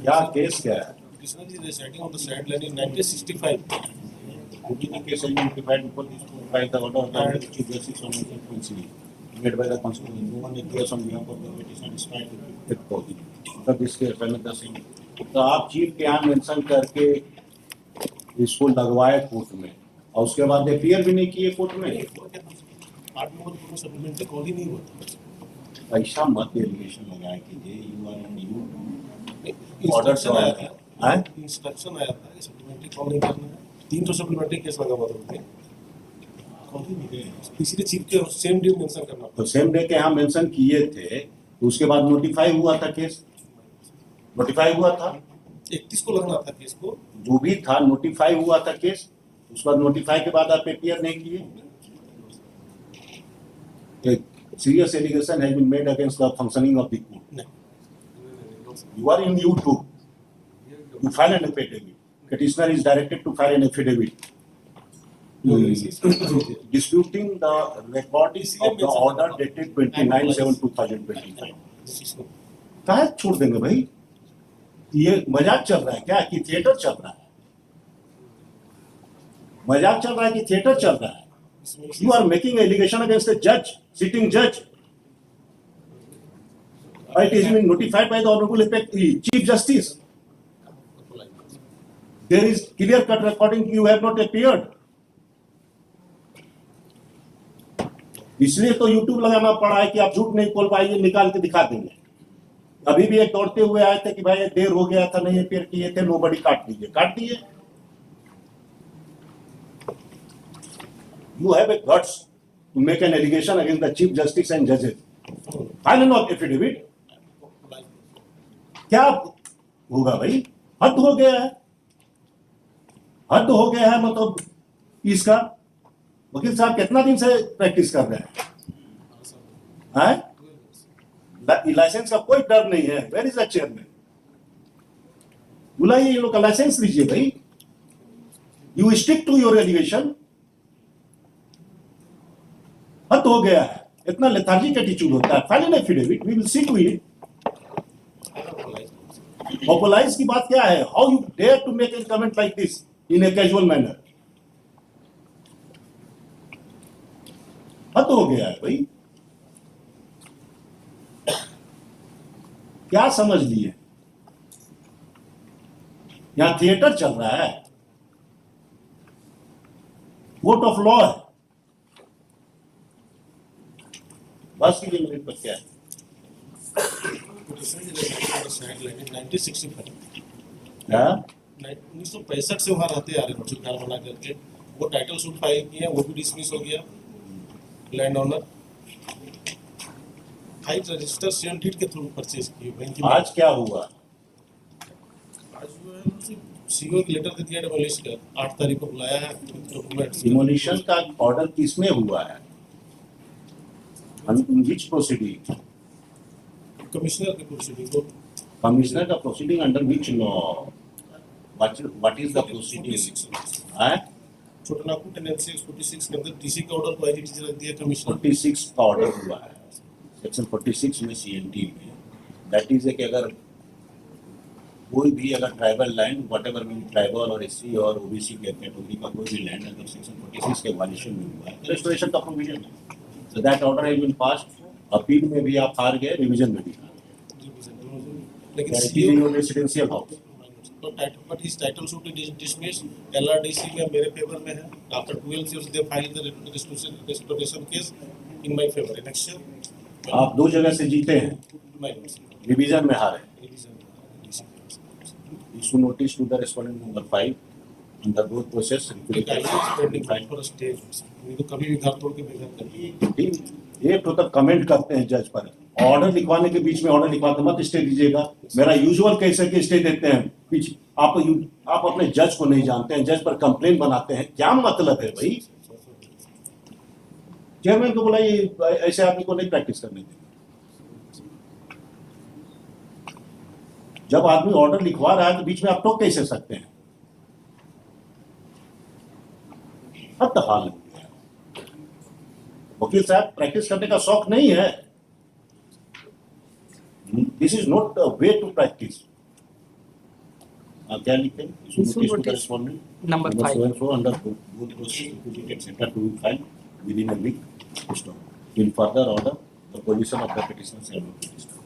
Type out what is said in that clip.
क्या केस क्या है? Krishna ji residing on the sideline in 1965. Cooking a case has been notified before this court by the order of the Chief Justice on National Council made by the Constitution. No one appears on behalf of the petition despite the fifth copy. So this case Ranitha Singh. तो आप chief के यहाँ mention करके इसको लगवाए court में और उसके बाद अपीयर भी नहीं किए कोर्ट में। 8 नंबर को सप्लीमेंट्री कॉल ही नहीं हुआ। ऐसा मत एलिगेशन लगाए कीजिए। You are in you instruction आया था, हैं? इंस्ट्रक्शन आया था कि सप्लीमेंट्री कॉल नहीं करना है। 300 सप्लीमेंट्री केस लगा हुआ था उनके, कॉल ही नहीं किया। इसलिए चीफ के सेम डे मेंशन करना। तो सेम डे के यहाँ मेंशन किए थे, तो उसके बाद नोटिफाई हुआ था केस, नोटिफाई हुआ था 31 को लगना था केस को, जो भी था नोटिफाई हुआ था केस। उसके बाद नोटिफाई के बाद आप अपीयर नहीं किए। एक serious allegation has been made against the functioning of the court. You are in YouTube. You file an affidavit. Petitioner is directed to file an affidavit disputing the recording of the order dated 29/7/2025. कहाँ छोड़ देंगे भाई? ये मजाक चल रहा है क्या कि थिएटर चल रहा है? मजाक चल रहा है कि थिएटर चल रहा है? You are making allegation against a judge, sitting judge. It has been notified by the Honorable Chief Justice. There is clear-cut recording. You have not appeared. इसलिए तो YouTube लगाना पड़ा है कि आप झूठ नहीं बोल पाएंगे, निकाल के दिखा देंगे। अभी भी एक दौड़ते हुए आए थे कि भाई देर हो गया था, नहीं अपीयर किए थे, नोबडी काट दीजिए, काट दिए। You have a guts to make an allegation against the Chief Justice and judges. File an affidavit. क्या होगा भाई? हद हो गया है, हद हो गया है। मतलब इसका वकील साहब कितना दिन से प्रैक्टिस कर रहे हैं? लाइसेंस का कोई डर नहीं है। Where is the chairman? बुलाइए, ये लोग का लाइसेंस लीजिए भाई। You stick to your allegation. हद हो गया है, इतना लेथार्जिक एटीट्यूड होता है। File an affidavit, we will see to it. पॉपुलाइज की बात क्या है? How you dare to make a comment like this in a casual manner? हद हो गया है भाई। क्या समझ लिए? यहां थिएटर चल रहा है, कोर्ट ऑफ लॉ है। बस की मिनट पर क्या है? 1965 से वहां रहते आ रहे कार बना करके। वो टाइटल सूट फाइल किया, वो भी डिसमिस हो गया। Land owner 5 register share deed के थ्रू परचेज किए। आज क्या हुआ? आज सीओ की लेटर दे दिया, डेमोलिश कर 8 तारीख को बुलाया है। डिमोलिशन का ऑर्डर किसमें हुआ है? In which proceeding? कमिश्नर की प्रोसीडिंग को। Commissioner का proceeding under which law? What is the proceeding? छोटा नागपुर टेनेंसी 46 के अंदर डीसी का ऑर्डर को एज रख दिया कमिश्नर। 46 का ऑर्डर हुआ है सेक्शन 46 में CNT में। दैट इज कि अगर कोई भी अगर tribal land what ever mean tribal और SC और OBC के कैटेगरी का कोई भी लैंड अगर सेक्शन 46 के वायलेशन में हुआ है तो रेस्टोरेशन का प्रोविजन है। So that order has been passed. Appeal में भी आप हार गए, रिवीजन में भी हार गए। लेकिन CO residential house but his title suit is dismissed. LRDC में मेरे फेवर में है। After 12 years they filed the restoration case in my favor. Election आप 2 जगह से जीते हैं, रिवीजन में हारे। Issue notice to the respondent number 5 under both process. तो कभी भी घर तोड़ के बेघर कर। ये तो तब कमेंट करते हैं जज पर। ऑर्डर लिखवाने के बीच में ऑर्डर लिखवाते मत स्टे दीजिएगा। मेरा यूजुअल कैसे के स्टे देते हैं बीच। आप अपने जज को नहीं जानते हैं, जज पर कंप्लेन बनाते हैं। क्या मतलब है भाई? चेयरमैन को बुलाइए, ऐसे आदमी को नहीं प्रैक्टिस करने देंगे। जब आदमी ऑर्डर लिखवा रहा है तो बीच में आप टोक कैसे सकते हैं? हद हाल है। वकील साहब प्रैक्टिस करने का शौक नहीं है। This is not a way to practise. क्या लिखे? Issue Issue notice to notice correspondent number number 5. so and so under both process, etc. to be filed within a week. Stop. Till further order, the position of the petitioner shall be released.